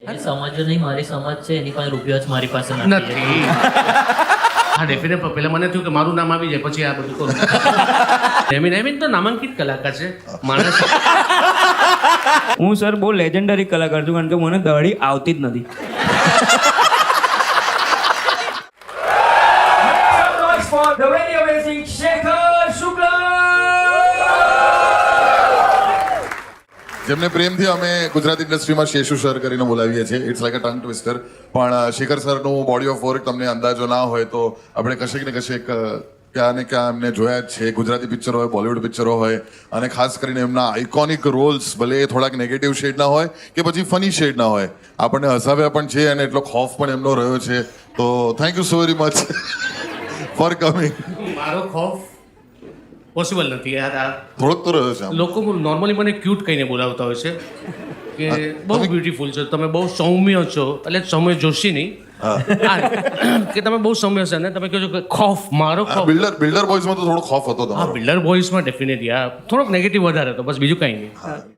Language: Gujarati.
એ સમજો નહીં, મારી સમજ છે, એની પાસે રૂપિયો જ મારી પાસે નથી. હા ડેફિનેટ પહેલા મને થયું કે મારું નામ આવી જાય પછી આ બધું કરું. નેમિન તો નામાંકિત કલાકાર છે માણસ. હું સર બહુ લેજેન્ડરી કલાકાર છું કારણ કે મને દહાડી આવતી જ નથી. જેમને પ્રેમથી અમે ગુજરાતી ઇન્ડસ્ટ્રીમાં શેષુ સર કરીને બોલાવીએ છીએ. It's like a tongue twister. પણ શેખર સરનું બોડી ઓફ વર્ક તમને અંદાજો ના હોય તો આપણે કશેક ને કશેક ક્યાં ને ક્યાં એમને જોયા જ છે. ગુજરાતી પિક્ચરો હોય, બોલિવૂડ પિક્ચરો હોય, અને ખાસ કરીને એમના આઇકોનિક રોલ્સ ભલે એ થોડાક નેગેટિવ શેડના હોય કે પછી ફની શેડના હોય, આપણને હસાવ્યા પણ છે અને એટલો ખોફ પણ એમનો રહ્યો છે. તો thank you so very much for coming. મારો ખોફ પોસિબલ નથી યાર. આ થોડોક તો રહ્યો છે આમ. લોકો નોર્મલી મને ક્યુટ કહીને બોલાવતા હોય છે કે બહુ બ્યુટીફુલ છો તમે, બહુ સૌમ્ય છો. એટલે સૌમ્ય જોશી નહીં, કે તમે બહુ સૌમ્ય છો ને તમે કહો છો કે ખોફ, મારો ખોફ. બિલ્ડર બોયઝમાં તો થોડો ખોફ હતો હા તમારો. બિલ્ડર બોયઝમાં ડેફિનેટલી આ થોડોક નેગેટિવ વધારે હતો, બસ બીજું કંઈ નહીં.